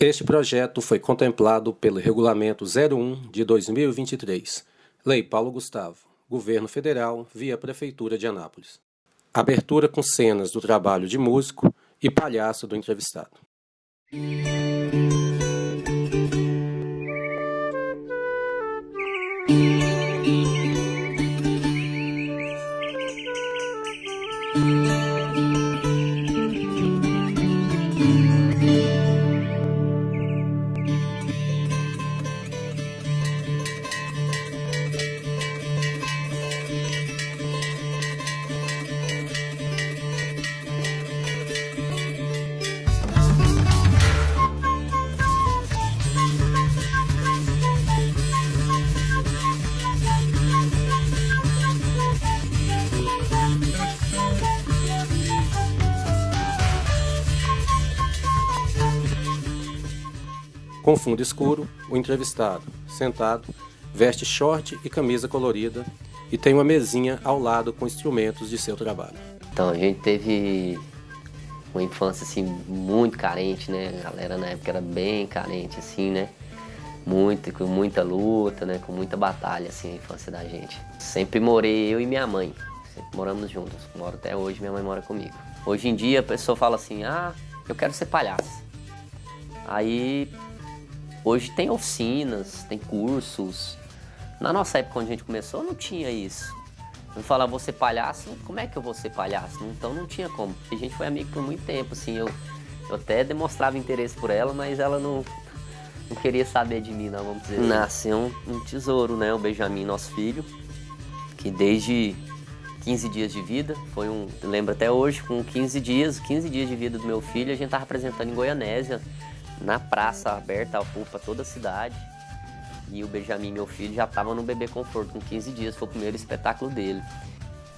Este projeto foi contemplado pelo Regulamento 01 de 2023, Lei Paulo Gustavo, Governo Federal, via Prefeitura de Anápolis. Abertura com cenas do trabalho de músico e palhaço do entrevistado. Com fundo escuro, o entrevistado, sentado, veste short e camisa colorida e tem uma mesinha ao lado com instrumentos de seu trabalho. Então, a gente teve uma infância, assim, muito carente, né? A galera na época era bem carente, assim, né? Com muita luta, né? Com muita batalha, assim, a infância da gente. Sempre morei eu e minha mãe, sempre moramos juntos. Moro até hoje, minha mãe mora comigo. Hoje em dia, a pessoa fala assim, eu quero ser palhaço. Aí, hoje tem oficinas, tem cursos. Na nossa época, quando a gente começou, não tinha isso. Não falava, vou ser palhaço, como é que eu vou ser palhaço? Então não tinha como. A gente foi amigo por muito tempo, assim, eu até demonstrava interesse por ela, mas ela não queria saber de mim, não, vamos dizer. Nasceu um tesouro, né, o Benjamin, nosso filho, que desde 15 dias de vida, lembro até hoje, com 15 dias de vida do meu filho, a gente tava apresentando em Goianésia, na praça aberta para toda a cidade. E o Benjamin, meu filho, já estava no Bebê Conforto com 15 dias, foi o primeiro espetáculo dele.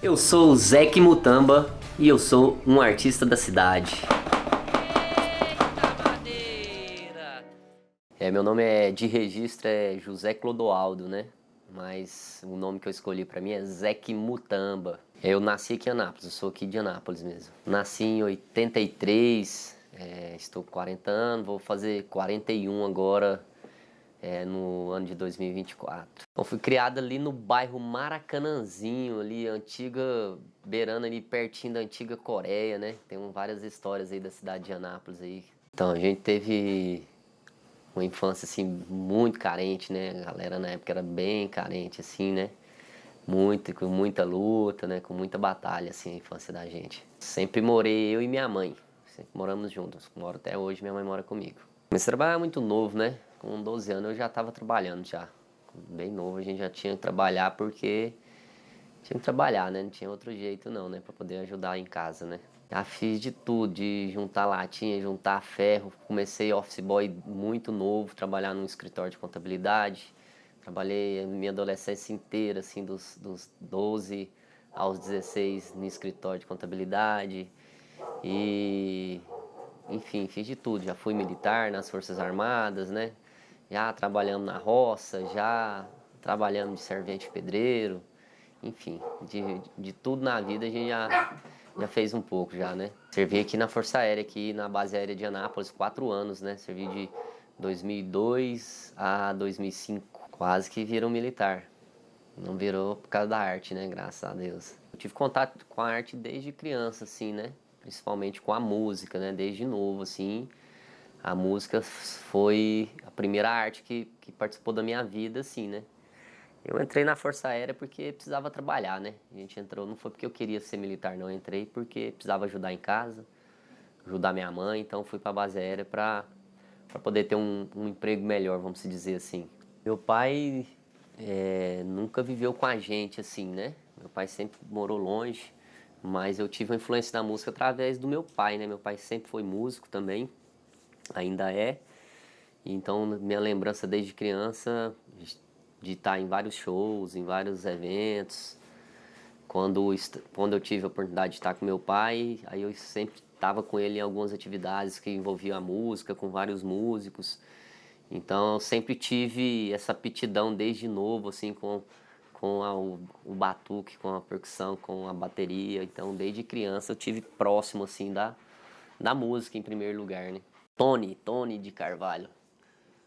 Eu sou o Zeque Mutamba e eu sou um artista da cidade. Meu nome de registro é José Clodoaldo, né? Mas o nome que eu escolhi para mim é Zeque Mutamba. Eu nasci aqui em Anápolis, eu sou aqui de Anápolis mesmo. Nasci em 83, estou com 40 anos, vou fazer 41 agora. No ano de 2024. Então, fui criado ali no bairro Maracanãzinho, ali, beirando ali pertinho da antiga Coreia, né? Tem várias histórias aí da cidade de Anápolis aí. Então, a gente teve uma infância, assim, muito carente, né? A galera na época era bem carente, assim, né? Com muita luta, né? Com muita batalha, assim, a infância da gente. Sempre morei eu e minha mãe. Sempre moramos juntos. Moro até hoje, minha mãe mora comigo. Comecei a trabalhar muito novo, né? Com 12 anos eu já estava trabalhando já. Bem novo a gente já tinha que trabalhar porque tinha que trabalhar, né? Não tinha outro jeito não, né? Para poder ajudar em casa, né? Já fiz de tudo, de juntar latinha, juntar ferro. Comecei office boy muito novo, trabalhar num escritório de contabilidade. Trabalhei a minha adolescência inteira, assim, dos 12 aos 16 no escritório de contabilidade. Enfim, fiz de tudo. Já fui militar nas Forças Armadas, né? Já trabalhamos na roça, já trabalhamos de servente pedreiro. Enfim, de tudo na vida a gente já fez um pouco já, né? Servi aqui na Força Aérea, aqui na base aérea de Anápolis, 4 anos, né? Servi de 2002 a 2005. Quase que virou militar. Não virou por causa da arte, né? Graças a Deus. Eu tive contato com a arte desde criança, assim, né? Principalmente com a música, né? Desde novo, assim. A música foi a primeira arte que participou da minha vida, assim, né? Eu entrei na Força Aérea porque precisava trabalhar, né? A gente entrou, não foi porque eu queria ser militar, não. Eu entrei porque precisava ajudar em casa, ajudar minha mãe. Então, fui para a base aérea para poder ter um emprego melhor, vamos dizer assim. Meu pai nunca viveu com a gente, assim, né? Meu pai sempre morou longe, mas eu tive a influência da música através do meu pai, né? Meu pai sempre foi músico também. Ainda é. Então, minha lembrança desde criança de estar em vários shows, em vários eventos. Quando eu tive a oportunidade de estar com meu pai, aí eu sempre estava com ele em algumas atividades que envolviam a música, com vários músicos. Então, eu sempre tive essa aptidão desde novo, assim, com o batuque, com a percussão, com a bateria. Então, desde criança eu tive próximo, assim, da música em primeiro lugar, né? Tony de Carvalho,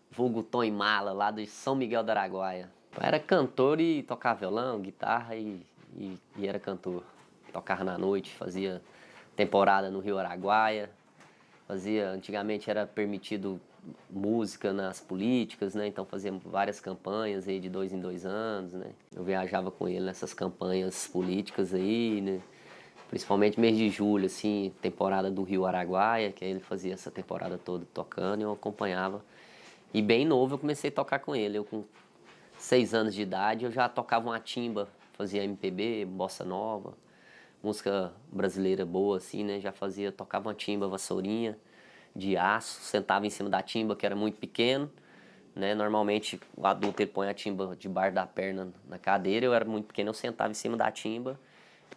vulgo Tom e Mala, lá de São Miguel do Araguaia. Era cantor e tocava violão, guitarra e era cantor. Tocava na noite, fazia temporada no Rio Araguaia, antigamente era permitido música nas políticas, né? Então fazia várias campanhas aí de 2 em 2 anos, né? Eu viajava com ele nessas campanhas políticas aí, né? Principalmente mês de julho, assim, temporada do Rio Araguaia, que aí ele fazia essa temporada toda tocando e eu acompanhava. E bem novo eu comecei a tocar com ele. Eu com 6 anos de idade eu já tocava uma timba, fazia MPB, bossa nova, música brasileira boa assim, né? Tocava uma timba, vassourinha de aço, sentava em cima da timba que era muito pequeno, né? Normalmente o adulto ele põe a timba debaixo da perna na cadeira, eu era muito pequeno, eu sentava em cima da timba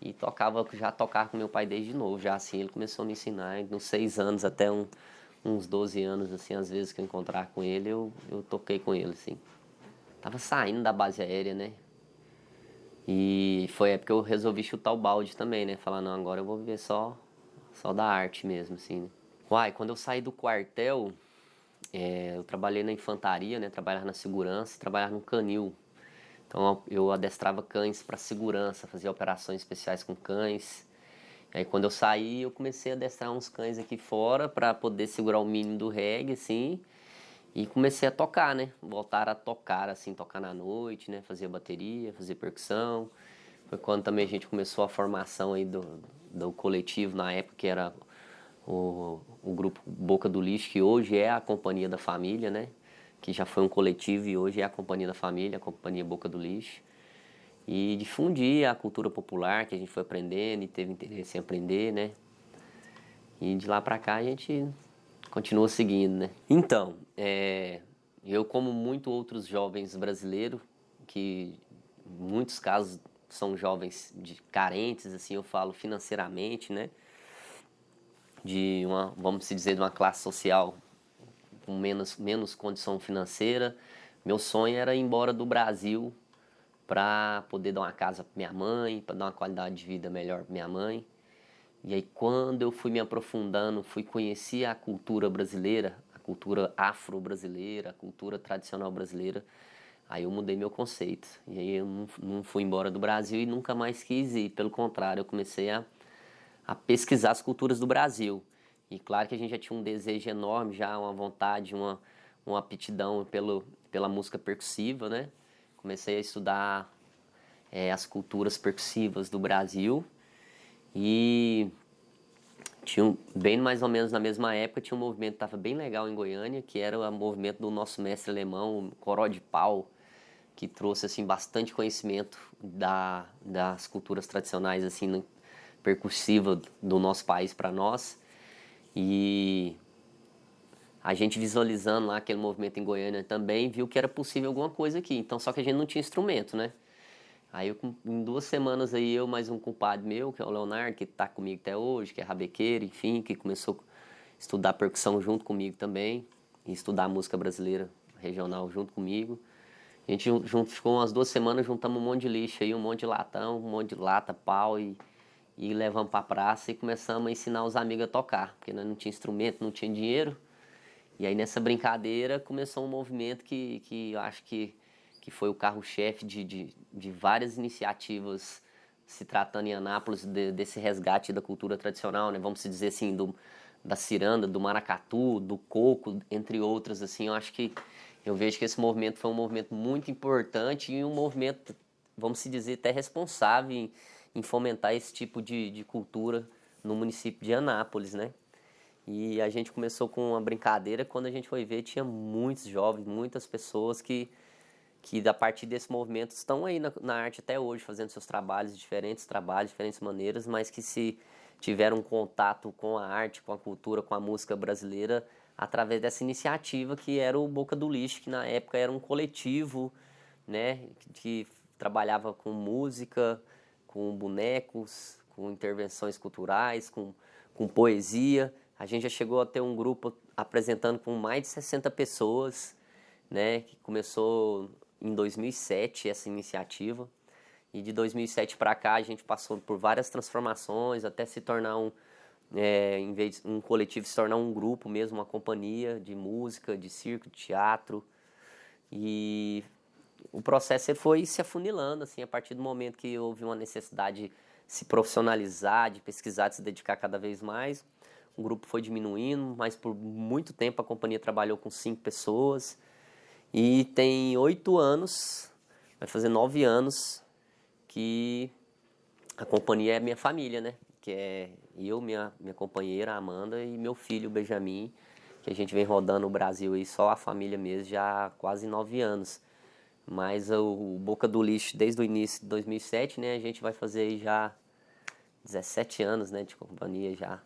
e tocava com meu pai desde novo, já assim, ele começou a me ensinar, uns 6 anos até uns 12 anos, assim, às vezes que eu encontrar com ele, eu toquei com ele, assim. Tava saindo da base aérea, né? E foi a época que eu resolvi chutar o balde também, né? Falar, não, agora eu vou viver só da arte mesmo, assim, né? Uai, quando eu saí do quartel, eu trabalhei na infantaria, né? Trabalhava na segurança, trabalhava no canil. Então eu adestrava cães para segurança, fazia operações especiais com cães. E aí quando eu saí, eu comecei a adestrar uns cães aqui fora para poder segurar o mínimo do reggae, assim. E comecei a tocar, né? Voltar a tocar, assim, tocar na noite, né? Fazia bateria, fazia percussão. Foi quando também a gente começou a formação aí do coletivo, na época que era o grupo Boca do Lixo, que hoje é a Companhia da Família, né? Que já foi um coletivo e hoje é a Companhia da Família, a Companhia Boca do Lixo. E difundir a cultura popular que a gente foi aprendendo e teve interesse em aprender, né? E de lá pra cá a gente continua seguindo, né? Então, eu como muitos outros jovens brasileiros, que em muitos casos são jovens carentes, assim, eu falo financeiramente, né? Vamos dizer, de uma classe social com menos condição financeira. Meu sonho era ir embora do Brasil para poder dar uma casa para minha mãe, para dar uma qualidade de vida melhor para minha mãe. E aí quando eu fui me aprofundando, fui conhecer a cultura brasileira, a cultura afro-brasileira, a cultura tradicional brasileira, aí eu mudei meu conceito. E aí eu não fui embora do Brasil e nunca mais quis ir. Pelo contrário, eu comecei a pesquisar as culturas do Brasil. E claro que a gente já tinha um desejo enorme, já uma vontade, uma aptidão pela música percussiva, né? Comecei a estudar as culturas percussivas do Brasil e bem mais ou menos na mesma época tinha um movimento que estava bem legal em Goiânia, que era o movimento do nosso mestre alemão, o Coró de Pau, que trouxe assim bastante conhecimento das culturas tradicionais assim percussiva do nosso país para nós. E a gente visualizando lá aquele movimento em Goiânia também viu que era possível alguma coisa aqui. Então só que a gente não tinha instrumento, né? Aí em 2 semanas aí eu mais um compadre meu, que é o Leonardo, que tá comigo até hoje, que é rabequeiro, enfim, que começou a estudar percussão junto comigo também, e estudar música brasileira regional junto comigo. A gente ficou umas 2 semanas, juntamos um monte de lixo aí, um monte de latão, um monte de lata, pau e levamos pra praça e começamos a ensinar os amigos a tocar, porque nós não tinha instrumento, não tinha dinheiro. E aí nessa brincadeira começou um movimento que eu acho que foi o carro-chefe de várias iniciativas se tratando em Anápolis desse resgate da cultura tradicional, né? Vamos dizer assim, da ciranda, do maracatu, do coco, entre outras, assim. Eu vejo que esse movimento foi um movimento muito importante e um movimento, vamos dizer, até responsável em fomentar esse tipo de cultura no município de Anápolis, né? E a gente começou com uma brincadeira, quando a gente foi ver tinha muitos jovens, muitas pessoas que a partir desse movimento estão aí na arte até hoje, fazendo seus trabalhos, diferentes maneiras, mas que se tiveram um contato com a arte, com a cultura, com a música brasileira, através dessa iniciativa que era o Boca do Lixo, que na época era um coletivo, né, que trabalhava com música, com bonecos, com intervenções culturais, com poesia. A gente já chegou a ter um grupo apresentando com mais de 60 pessoas, né, que começou em 2007 essa iniciativa. E de 2007 para cá a gente passou por várias transformações até se tornar em vez de um coletivo se tornar um grupo mesmo, uma companhia de música, de circo, de teatro. E o processo foi se afunilando, assim, a partir do momento que houve uma necessidade de se profissionalizar, de pesquisar, de se dedicar cada vez mais. O grupo foi diminuindo, mas por muito tempo a companhia trabalhou com 5 pessoas. E tem 8 anos, vai fazer 9 anos, que a companhia é minha família, né? Que é eu, minha companheira Amanda e meu filho Benjamin, que a gente vem rodando o Brasil aí, só a família mesmo, já há quase 9 anos. Mas o Boca do Lixo, desde o início de 2007, né? A gente vai fazer aí já 17 anos, né, de companhia já.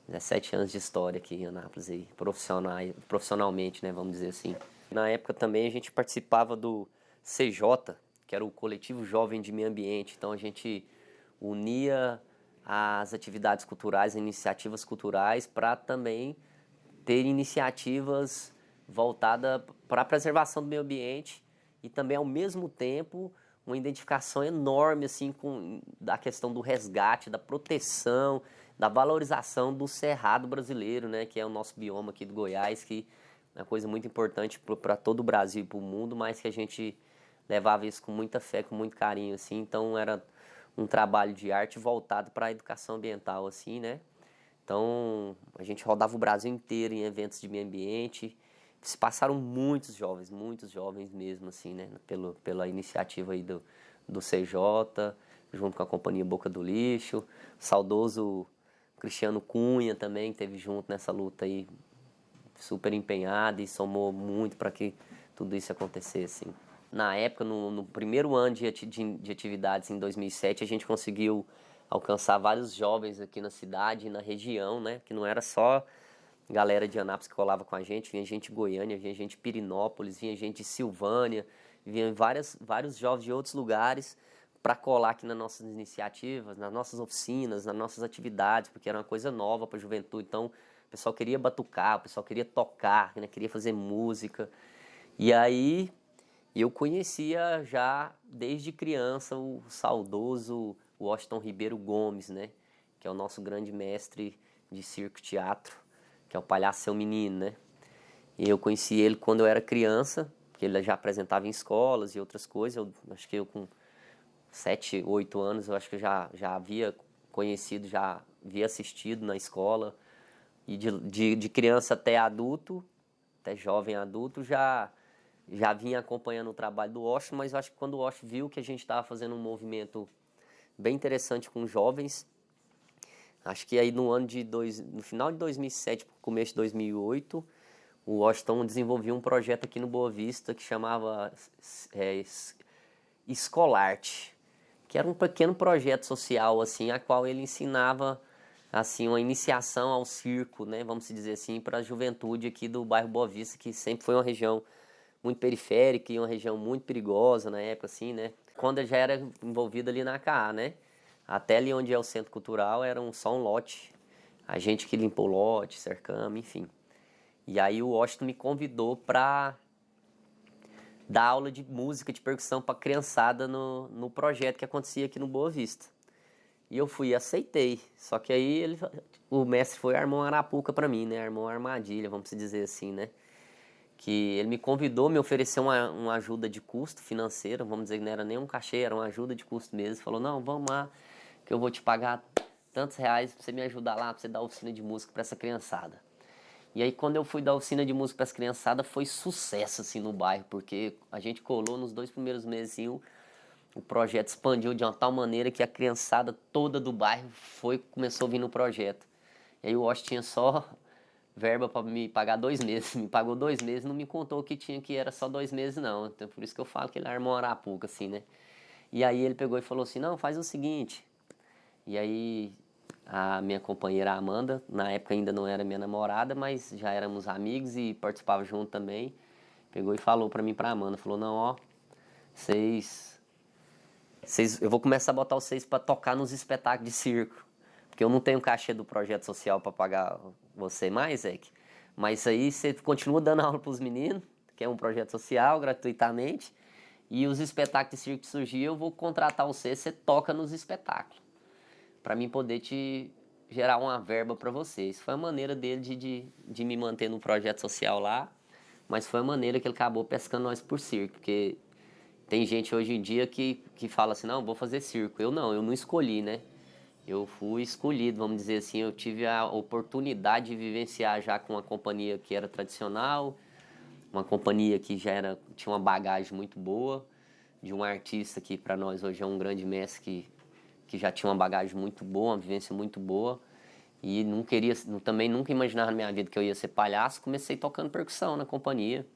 17 anos de história aqui em Anápolis aí, profissionalmente, né, vamos dizer assim. Na época também a gente participava do CJ, que era o Coletivo Jovem de Meio Ambiente. Então a gente unia as atividades culturais, iniciativas culturais, para também ter iniciativas voltadas para a preservação do meio ambiente e também, ao mesmo tempo, uma identificação enorme assim, da questão do resgate, da proteção, da valorização do cerrado brasileiro, né, que é o nosso bioma aqui do Goiás, que é uma coisa muito importante para todo o Brasil e para o mundo, mas que a gente levava isso com muita fé, com muito carinho, assim. Então era um trabalho de arte voltado para a educação ambiental, assim, né? Então a gente rodava o Brasil inteiro em eventos de meio ambiente. Se passaram muitos jovens mesmo, assim, né? Pela iniciativa aí do CJ, junto com a companhia Boca do Lixo, saudoso Cristiano Cunha também teve junto nessa luta aí, super empenhado e somou muito para que tudo isso acontecesse. Na época, no primeiro ano de atividades em 2007, a gente conseguiu alcançar vários jovens aqui na cidade e na região, né? Que não era só galera de Anápolis que colava com a gente, vinha gente de Goiânia, vinha gente de Pirinópolis, vinha gente de Silvânia, vinha vários jovens de outros lugares para colar aqui nas nossas iniciativas, nas nossas oficinas, nas nossas atividades, porque era uma coisa nova para a juventude. Então, o pessoal queria batucar, o pessoal queria tocar, né? Queria fazer música. E aí eu conhecia já desde criança o saudoso Washington Ribeiro Gomes, né? Que é o nosso grande mestre de circo e teatro, que é o Palhaço Seu Menino, né? E eu conheci ele quando eu era criança, porque ele já apresentava em escolas e outras coisas. Eu acho que eu com 7, 8 anos, eu acho que eu já havia conhecido, já havia assistido na escola. E de criança até adulto, até jovem adulto, já vinha acompanhando o trabalho do Washington, mas eu acho que quando o Washington viu que a gente estava fazendo um movimento bem interessante com jovens, acho que aí no final de 2007, começo de 2008, o Washington desenvolveu um projeto aqui no Boa Vista que chamava Escolarte, que era um pequeno projeto social, assim, a qual ele ensinava assim uma iniciação ao circo, né, vamos dizer assim, para a juventude aqui do bairro Boa Vista, que sempre foi uma região muito periférica e uma região muito perigosa na época, assim, né? Quando eu já era envolvido ali na CA, né? Até ali onde é o Centro Cultural era só um lote. A gente que limpou o lote, cercamos, enfim. E aí o Washington me convidou para dar aula de música, de percussão para criançada no projeto que acontecia aqui no Boa Vista. E eu fui e aceitei. Só que aí o mestre armou uma arapuca para mim, né? Armou uma armadilha, vamos dizer assim, né? Que ele me convidou, me ofereceu uma ajuda de custo financeira, vamos dizer que não era nem um cachê, era uma ajuda de custo mesmo. Falou, não, vamos lá, que eu vou te pagar tantos reais pra você me ajudar lá, pra você dar oficina de música pra essa criançada. E aí quando eu fui dar oficina de música pra essa criançada, foi sucesso assim no bairro, porque a gente colou nos 2 primeiros meses assim, o projeto expandiu de uma tal maneira que a criançada toda do bairro começou a vir no projeto. E aí o Osh tinha só verba para me pagar 2 meses. Me pagou 2 meses, não me contou que era só 2 meses, não. Então por isso que eu falo que ele armou uma arapuca, assim, né? E aí ele pegou e falou assim, não, faz o seguinte. E aí a minha companheira Amanda, na época ainda não era minha namorada, mas já éramos amigos e participava junto também. Pegou e falou para mim, pra Amanda, falou, não, ó, eu vou começar a botar vocês para tocar nos espetáculos de circo. Porque eu não tenho cachê do projeto social para pagar você mais, Zeke. Mas aí você continua dando aula para os meninos, que é um projeto social, gratuitamente. E os espetáculos de circo que surgir, eu vou contratar você toca nos espetáculos. Para mim poder te gerar uma verba para vocês. Foi a maneira dele de me manter no projeto social lá, mas foi a maneira que ele acabou pescando nós por circo, porque tem gente hoje em dia que fala assim, não, vou fazer circo. Eu não escolhi, né? Eu fui escolhido, vamos dizer assim, eu tive a oportunidade de vivenciar já com uma companhia que era tradicional, uma companhia que tinha uma bagagem muito boa, de um artista que para nós hoje é um grande mestre que já tinha uma bagagem muito boa, uma vivência muito boa. E também nunca imaginava na minha vida que eu ia ser palhaço. Comecei tocando percussão na companhia.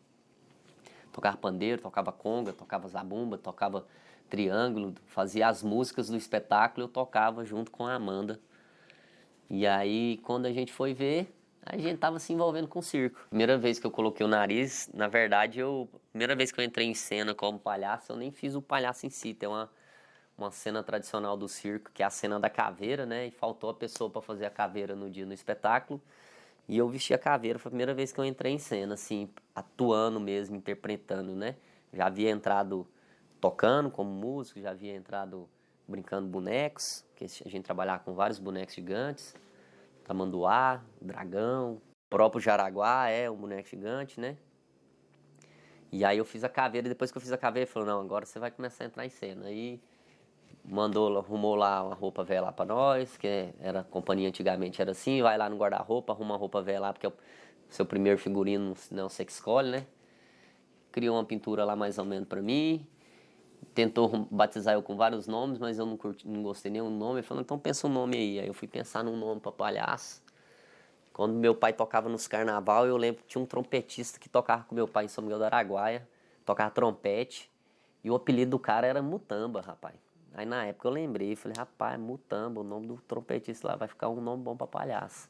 Tocava pandeiro, tocava conga, tocava zabumba, tocava triângulo, fazia as músicas do espetáculo, eu tocava junto com a Amanda. E aí, quando a gente foi ver, a gente tava se envolvendo com o circo. Primeira vez que eu coloquei o nariz, na verdade, primeira vez que eu entrei em cena como palhaço, eu nem fiz o palhaço em si. Tem uma cena tradicional do circo, que é a cena da caveira, né? E faltou a pessoa para fazer a caveira no dia no espetáculo. E eu vesti a caveira, foi a primeira vez que eu entrei em cena, assim, atuando mesmo, interpretando, né? Já havia entrado tocando como músico, já havia entrado brincando bonecos, que a gente trabalhava com vários bonecos gigantes, tamanduá, dragão, o próprio Jaraguá o boneco gigante, né? E aí eu fiz a caveira, e depois que eu fiz a caveira, ele falou, não, agora você vai começar a entrar em cena. Aí arrumou lá uma roupa velha lá pra nós, que era a companhia antigamente era assim, vai lá no guarda-roupa, arruma uma roupa velha lá, porque é o seu primeiro figurino, não você que escolhe, né? Criou uma pintura lá mais ou menos pra mim, tentou batizar eu com vários nomes, mas eu não gostei nenhum nome. Ele falou, então pensa um nome aí. Aí eu fui pensar num nome pra palhaço. Quando meu pai tocava nos carnaval, eu lembro que tinha um trompetista que tocava com meu pai em São Miguel do Araguaia, tocava trompete, e o apelido do cara era Mutamba, rapaz. Aí na época eu lembrei, falei, rapaz, Mutamba, o nome do trompetista lá vai ficar um nome bom pra palhaço.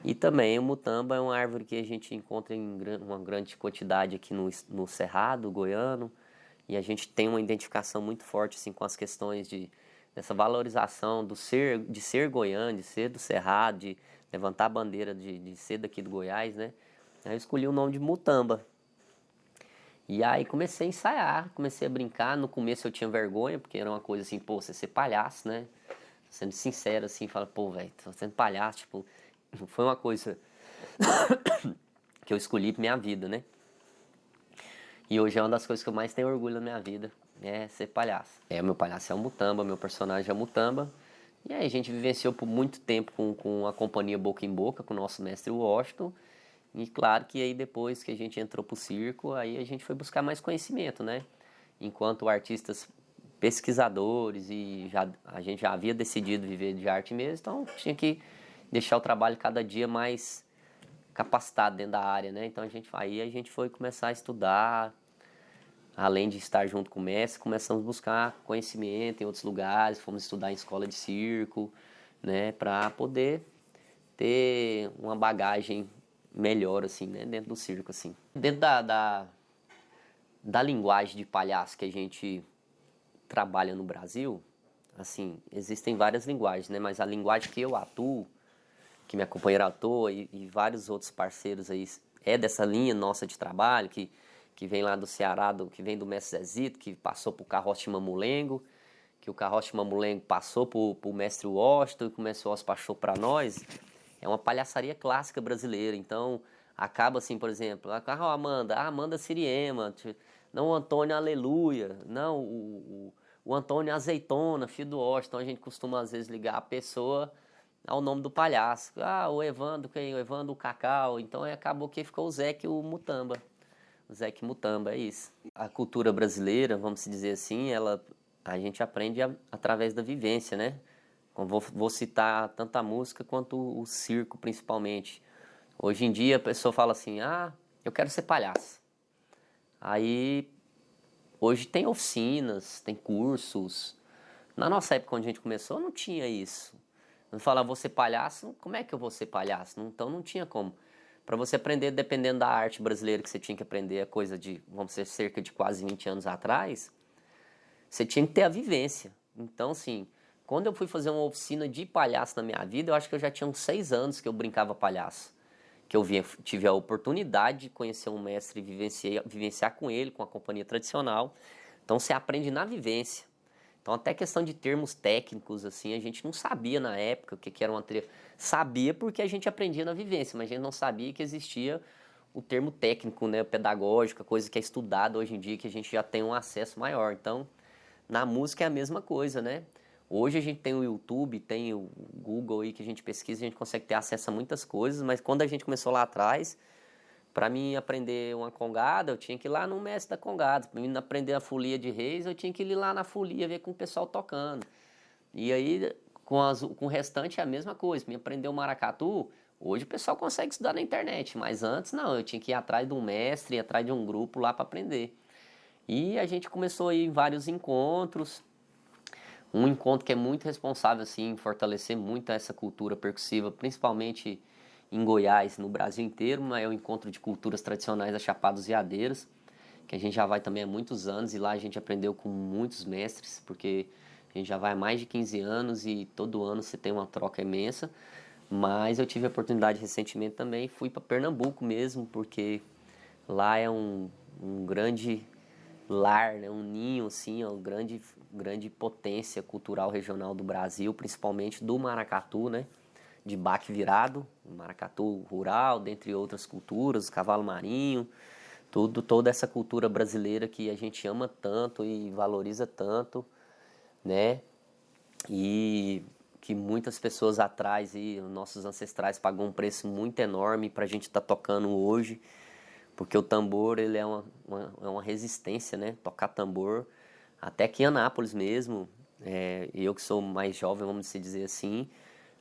E também o Mutamba é uma árvore que a gente encontra em uma grande quantidade aqui no Cerrado goiano, e a gente tem uma identificação muito forte assim, com as questões dessa valorização de ser goiano, de ser do Cerrado, de levantar a bandeira de ser daqui do Goiás, né? Aí eu escolhi o nome de Mutamba. E aí comecei a ensaiar, comecei a brincar. No começo eu tinha vergonha, porque era uma coisa assim, pô, você ser palhaço, né? Sendo sincero assim, fala, pô, velho, tô sendo palhaço, tipo, foi uma coisa que eu escolhi pra minha vida, né? E hoje é uma das coisas que eu mais tenho orgulho na minha vida, é ser palhaço. O meu palhaço é o Mutamba, meu personagem é o Mutamba. E aí a gente vivenciou por muito tempo com a companhia Boca em Boca, com o nosso mestre Washington. E claro que aí depois que a gente entrou pro circo, aí a gente foi buscar mais conhecimento, né? Enquanto artistas pesquisadores e a gente já havia decidido viver de arte mesmo, então tinha que deixar o trabalho cada dia mais capacitado dentro da área, né? Então aí a gente foi começar a estudar, além de estar junto com o mestre, começamos a buscar conhecimento em outros lugares, fomos estudar em escola de circo, né, para poder ter uma bagagem melhor assim, né, dentro do circo assim. Dentro da linguagem de palhaço que a gente trabalha no Brasil, assim, existem várias linguagens, né, mas a linguagem que eu atuo, que minha companheira atua e vários outros parceiros aí é dessa linha nossa de trabalho, que vem lá do Ceará, que vem do Mestre Zezito, que passou pro Carroça de Mamulengo, que o Carroça de Mamulengo passou pro Mestre Washington, e que o Mestre Washington passou para nós. É uma palhaçaria clássica brasileira, então acaba assim, por exemplo, a Amanda Siriema, não o Antônio Aleluia, não o Antônio Azeitona, filho do Washington. Então a gente costuma às vezes ligar a pessoa ao nome do palhaço. O Evandro, quem? O Evandro Cacau. Então acabou que ficou o Zeque o Mutamba. O Zeque Mutamba, é isso. A cultura brasileira, vamos dizer assim, a gente aprende através da vivência, né? Vou citar tanto a música quanto o circo, principalmente. Hoje em dia a pessoa fala assim, eu quero ser palhaço. Aí, hoje tem oficinas, tem cursos. Na nossa época, quando a gente começou, não tinha isso. Não falava, vou ser palhaço, como é que eu vou ser palhaço? Então não tinha como. Para você aprender, dependendo da arte brasileira que você tinha que aprender, a coisa de, vamos dizer, cerca de quase 20 anos atrás, você tinha que ter a vivência. Então, assim, quando eu fui fazer uma oficina de palhaço na minha vida, eu acho que eu já tinha uns 6 anos que eu brincava palhaço. Que eu tive a oportunidade de conhecer um mestre e vivenciar com ele, com a companhia tradicional. Então, você aprende na vivência. Então até questão de termos técnicos, assim, a gente não sabia na época o que era uma trilha. Sabia porque a gente aprendia na vivência, mas a gente não sabia que existia o termo técnico, né, pedagógico, a coisa que é estudada hoje em dia, que a gente já tem um acesso maior. Então, na música é a mesma coisa, né? Hoje a gente tem o YouTube, tem o Google aí que a gente pesquisa, a gente consegue ter acesso a muitas coisas, mas quando a gente começou lá atrás, para mim aprender uma congada, eu tinha que ir lá no mestre da congada. Para mim aprender a folia de reis, eu tinha que ir lá na folia ver com o pessoal tocando. E aí, com o restante é a mesma coisa. Para mim aprender o maracatu, hoje o pessoal consegue estudar na internet, mas antes não, eu tinha que ir atrás de um mestre, ir atrás de um grupo lá para aprender. E a gente começou a ir em vários encontros. Um encontro que é muito responsável assim, em fortalecer muito essa cultura percussiva, principalmente em Goiás, no Brasil inteiro, mas é o encontro de culturas tradicionais da Chapada dos Veadeiros, que a gente já vai também há muitos anos e lá a gente aprendeu com muitos mestres, porque a gente já vai há mais de 15 anos e todo ano você tem uma troca imensa. Mas eu tive a oportunidade recentemente também, fui para Pernambuco mesmo, porque lá é um grande lar, né, um ninho assim, é uma grande potência cultural regional do Brasil, principalmente do maracatu, né, de baque virado, maracatu rural, dentre outras culturas, cavalo marinho, toda essa cultura brasileira que a gente ama tanto e valoriza tanto, né, e que muitas pessoas atrás e nossos ancestrais pagam um preço muito enorme para a gente estar tocando hoje, porque o tambor ele é uma resistência, né? Tocar tambor, até aqui em Anápolis mesmo, eu que sou mais jovem, vamos dizer assim,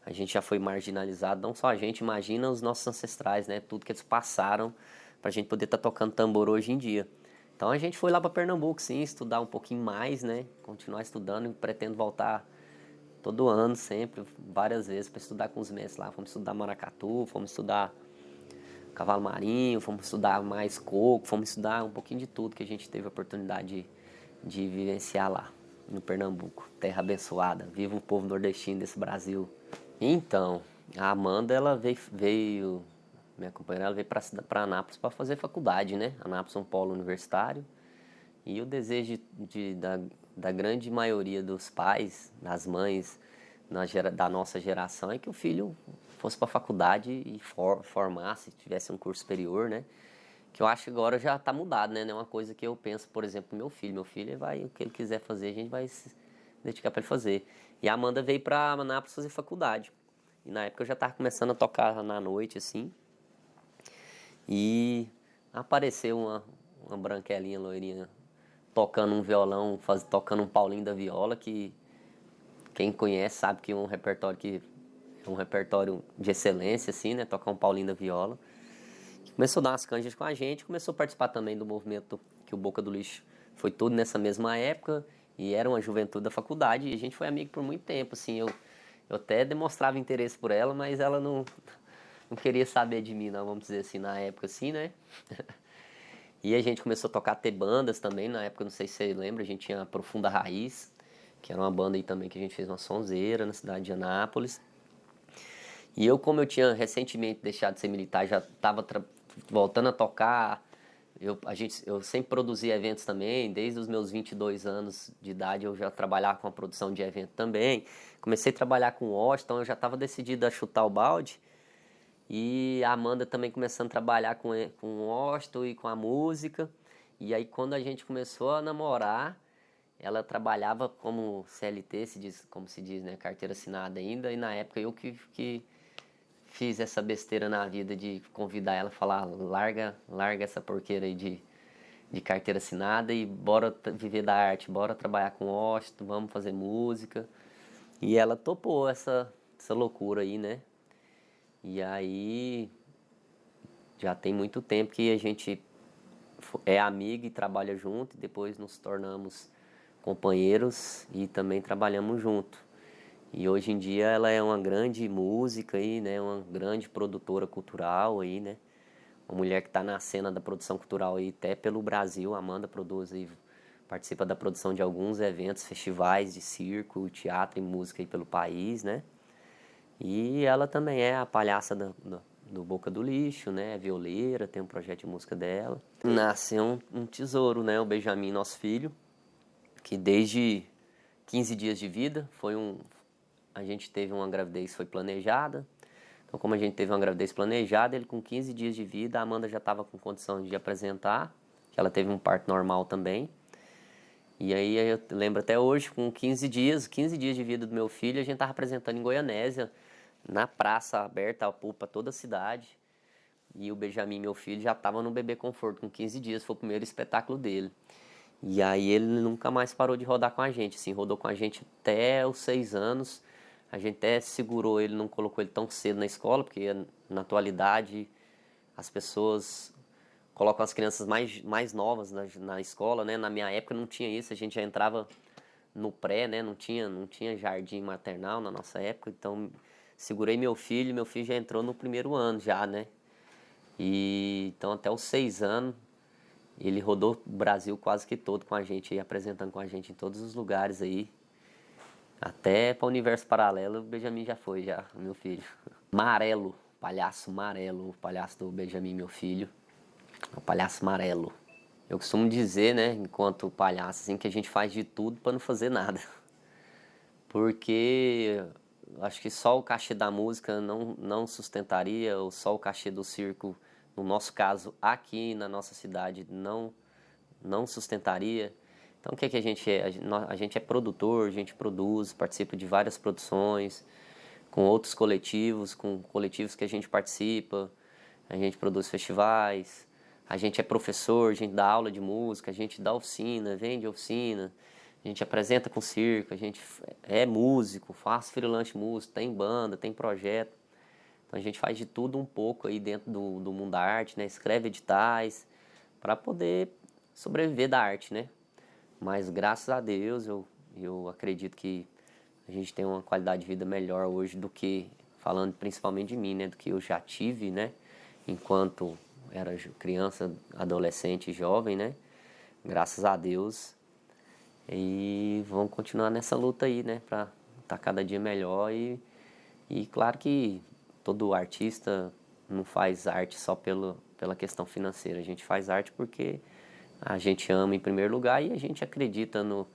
a gente já foi marginalizado, não só a gente, imagina os nossos ancestrais, né? Tudo que eles passaram para a gente poder estar tocando tambor hoje em dia. Então a gente foi lá para Pernambuco, sim, estudar um pouquinho mais, né? Continuar estudando e pretendo voltar todo ano, sempre, várias vezes, para estudar com os mestres lá. Fomos estudar maracatu, fomos estudar cavalo marinho, fomos estudar mais coco, fomos estudar um pouquinho de tudo que a gente teve a oportunidade de vivenciar lá, no Pernambuco. Terra abençoada, viva o povo nordestino desse Brasil. Então, a Amanda, ela veio minha companheira, ela veio para Anápolis para fazer faculdade, né? Anápolis é um polo universitário. E o desejo da grande maioria dos pais, das mães da nossa geração é que o filho fosse para a faculdade e formasse, tivesse um curso superior, né? Que eu acho que agora já está mudado, né? Não é uma coisa que eu penso, por exemplo, no meu filho. Meu filho vai, o que ele quiser fazer, a gente vai se dedicar para ele fazer. E a Amanda veio para Anápolis fazer faculdade. E na época eu já estava começando a tocar na noite, assim. E apareceu uma branquelinha loirinha tocando um violão, tocando um Paulinho da Viola, que quem conhece sabe que é um repertório de excelência, assim, né? Tocar um Paulinho da Viola. Começou a dar umas canjas com a gente, começou a participar também do movimento que o Boca do Lixo foi tudo nessa mesma época, e era uma juventude da faculdade, e a gente foi amigo por muito tempo, assim, eu até demonstrava interesse por ela, mas ela não queria saber de mim, não, vamos dizer assim, na época, assim, né? E a gente começou a tocar, ter bandas também, na época, não sei se você lembra, a gente tinha a Profunda Raiz, que era uma banda aí também que a gente fez uma sonzeira na cidade de Anápolis. E eu, como eu tinha recentemente deixado de ser militar, já estava voltando a tocar, eu sempre produzi eventos também, desde os meus 22 anos de idade eu já trabalhava com a produção de evento também. Comecei a trabalhar com o Washington, então eu já estava decidido a chutar o balde. E a Amanda também começando a trabalhar com o Washington e com a música. E aí quando a gente começou a namorar, ela trabalhava como CLT, como se diz, né, carteira assinada ainda. E na época eu que fiz essa besteira na vida de convidar ela a falar, larga essa porqueira aí de carteira assinada e bora viver da arte, bora trabalhar com Washington, vamos fazer música. E ela topou essa loucura aí, né? E aí já tem muito tempo que a gente é amigo e trabalha junto, e depois nos tornamos companheiros e também trabalhamos junto. E hoje em dia ela é uma grande música aí, né, uma grande produtora cultural aí, né? Uma mulher que está na cena da produção cultural aí até pelo Brasil. A Amanda produz e participa da produção de alguns eventos, festivais de circo, teatro e música aí pelo país, né? E ela também é a palhaça do Boca do Lixo, né? É violeira, tem um projeto de música dela. Nasceu um tesouro, né? O Benjamin, nosso filho, que desde 15 dias de vida, a gente teve uma gravidez que foi planejada. Então, como a gente teve uma gravidez planejada, ele com 15 dias de vida, a Amanda já estava com condição de apresentar, que ela teve um parto normal também. E aí eu lembro até hoje, com 15 dias de vida do meu filho, a gente estava apresentando em Goianésia, na praça aberta para toda a cidade. E o Benjamin, meu filho, já estava no Bebê Conforto com 15 dias, foi o primeiro espetáculo dele. E aí ele nunca mais parou de rodar com a gente, assim, rodou com a gente até os 6 anos. A gente até segurou ele, não colocou ele tão cedo na escola, porque na atualidade as pessoas colocam as crianças mais novas na escola, né? Na minha época não tinha isso, a gente já entrava no pré, né? Não tinha jardim maternal na nossa época, então segurei meu filho já entrou no primeiro ano já, né? E então até os 6 anos ele rodou o Brasil quase que todo com a gente, aí, apresentando com a gente em todos os lugares aí. Até para o universo paralelo o Benjamin já foi, já, meu filho. Marelo, palhaço Marelo, o palhaço do Benjamin, meu filho. O palhaço Marelo. Eu costumo dizer, né, enquanto palhaço, assim, que a gente faz de tudo para não fazer nada. Porque acho que só o cachê da música não sustentaria, ou só o cachê do circo, no nosso caso, aqui na nossa cidade, não sustentaria. Então o que é que a gente é? A gente é produtor, a gente produz, participa de várias produções, com outros coletivos, com coletivos que a gente participa, a gente produz festivais, a gente é professor, a gente dá aula de música, a gente dá oficina, vende oficina, a gente apresenta com circo, a gente é músico, faz freelance músico, tem banda, tem projeto. Então a gente faz de tudo um pouco aí dentro do mundo da arte, né? Escreve editais para poder sobreviver da arte, né? Mas graças a Deus eu acredito que a gente tem uma qualidade de vida melhor hoje do que, falando principalmente de mim, né? Do que eu já tive, né? Enquanto era criança, adolescente, jovem, né? Graças a Deus. E vamos continuar nessa luta aí, né? Pra estar cada dia melhor e claro que todo artista não faz arte só pela questão financeira. A gente faz arte porque a gente ama em primeiro lugar e a gente acredita no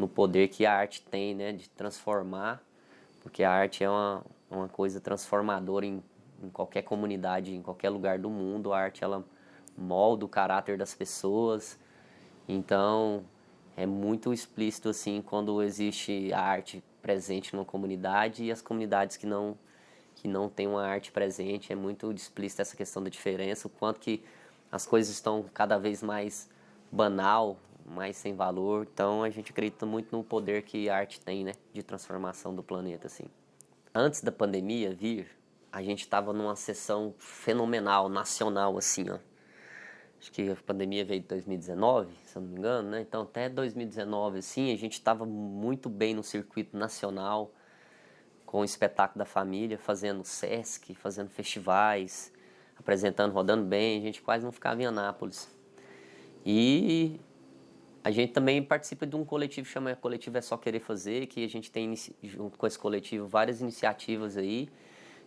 poder que a arte tem, né? De transformar, porque a arte é uma coisa transformadora em qualquer comunidade, em qualquer lugar do mundo. A arte, ela molda o caráter das pessoas. Então é muito explícito assim quando existe a arte presente numa comunidade e as comunidades que não têm uma arte presente. É muito explícita essa questão da diferença, o quanto que as coisas estão cada vez mais banal, mais sem valor. Então a gente acredita muito no poder que a arte tem, né, de transformação do planeta assim. Antes da pandemia vir, a gente estava numa sessão fenomenal, nacional assim, ó. Acho que a pandemia veio de 2019, se eu não me engano, né? Então até 2019, assim, a gente estava muito bem no circuito nacional, com o espetáculo da família, fazendo Sesc, fazendo festivais, apresentando, rodando bem, a gente quase não ficava em Anápolis. E a gente também participa de um coletivo, chama Coletivo É Só Querer Fazer, que a gente tem, junto com esse coletivo, várias iniciativas aí,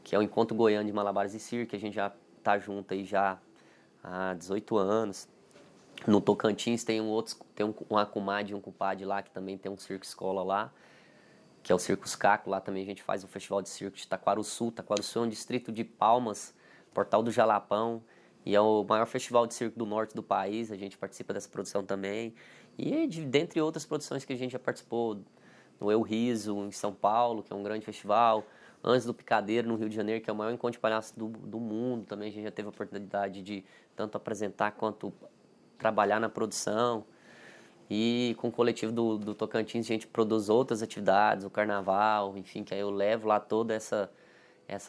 que é o Encontro Goiano de Malabares e Circo, que a gente já tá junto aí já há 18 anos. No Tocantins tem uma comadre e um compadre lá, que também tem um circo escola lá, que é o Circus Caco. Lá também a gente faz um festival de circo de Taquaruçu. Taquaruçu é um distrito de Palmas, Portal do Jalapão, e é o maior festival de circo do norte do país. A gente participa dessa produção também. E dentre outras produções que a gente já participou, no Eu Riso, em São Paulo, que é um grande festival. Antes do Picadeiro, no Rio de Janeiro, que é o maior encontro de palhaços do mundo. Também a gente já teve a oportunidade de tanto apresentar quanto trabalhar na produção. E com o coletivo do Tocantins a gente produz outras atividades, o carnaval, enfim, que aí eu levo lá toda essa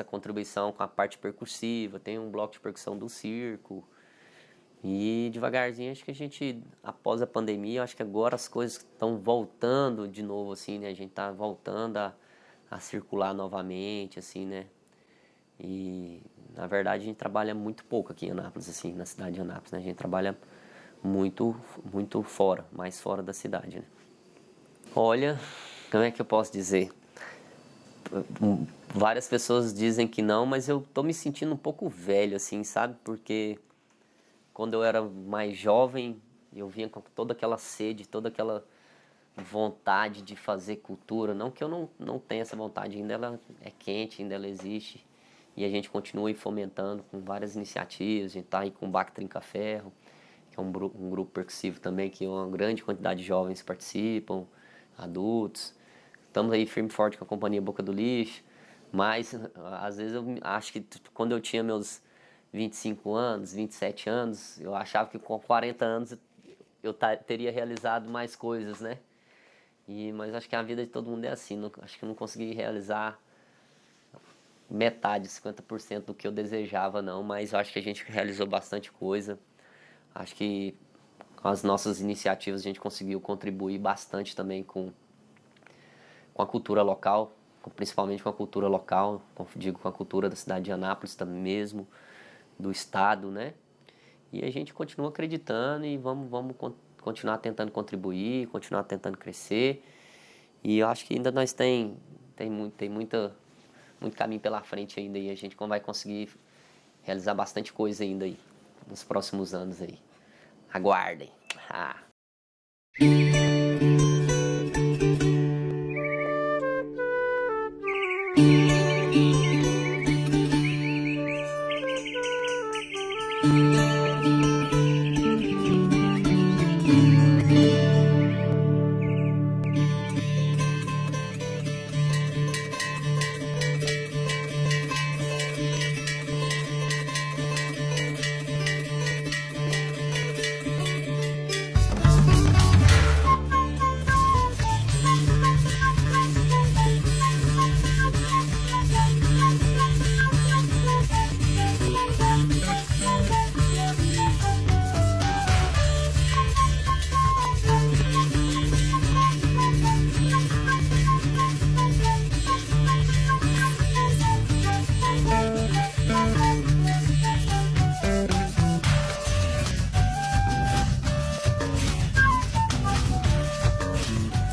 contribuição com a parte percussiva. Tem um bloco de percussão do circo. E devagarzinho, acho que a gente, após a pandemia, acho que agora as coisas estão voltando de novo, assim, né? A gente tá voltando a circular novamente, assim, né? E, na verdade, a gente trabalha muito pouco aqui em Anápolis, assim, na cidade de Anápolis, né? A gente trabalha muito, muito fora, mais fora da cidade, né? Olha, como é que eu posso dizer? Várias pessoas dizem que não, mas eu tô me sentindo um pouco velho, assim, sabe? Porque quando eu era mais jovem, eu vinha com toda aquela sede, toda aquela vontade de fazer cultura, não que eu não tenha essa vontade, ainda ela é quente, ainda ela existe, e a gente continua aí fomentando com várias iniciativas. A gente está aí com o Bac Trinca-Ferro, que é um grupo percussivo também, que uma grande quantidade de jovens participam, adultos. Estamos aí firme e forte com a companhia Boca do Lixo, mas às vezes eu acho que quando eu tinha meus 25 anos, 27 anos, eu achava que com 40 anos eu teria realizado mais coisas, né? Mas acho que a vida de todo mundo é assim, acho que eu não consegui realizar metade, 50% do que eu desejava, não, mas eu acho que a gente realizou bastante coisa. Acho que com as nossas iniciativas a gente conseguiu contribuir bastante também com a cultura local, principalmente com a cultura local, digo com a cultura da cidade de Anápolis também mesmo, do estado, né? E a gente continua acreditando e vamos continuar tentando contribuir, continuar tentando crescer. E eu acho que ainda nós tem muito caminho pela frente ainda, e a gente vai conseguir realizar bastante coisa ainda aí nos próximos anos aí. Aguardem.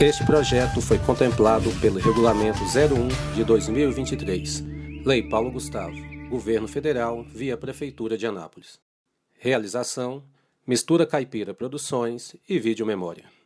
Este projeto foi contemplado pelo Regulamento 01 de 2023, Lei Paulo Gustavo, Governo Federal, via Prefeitura de Anápolis. Realização: Mistura Caipira Produções e Vídeo Memória.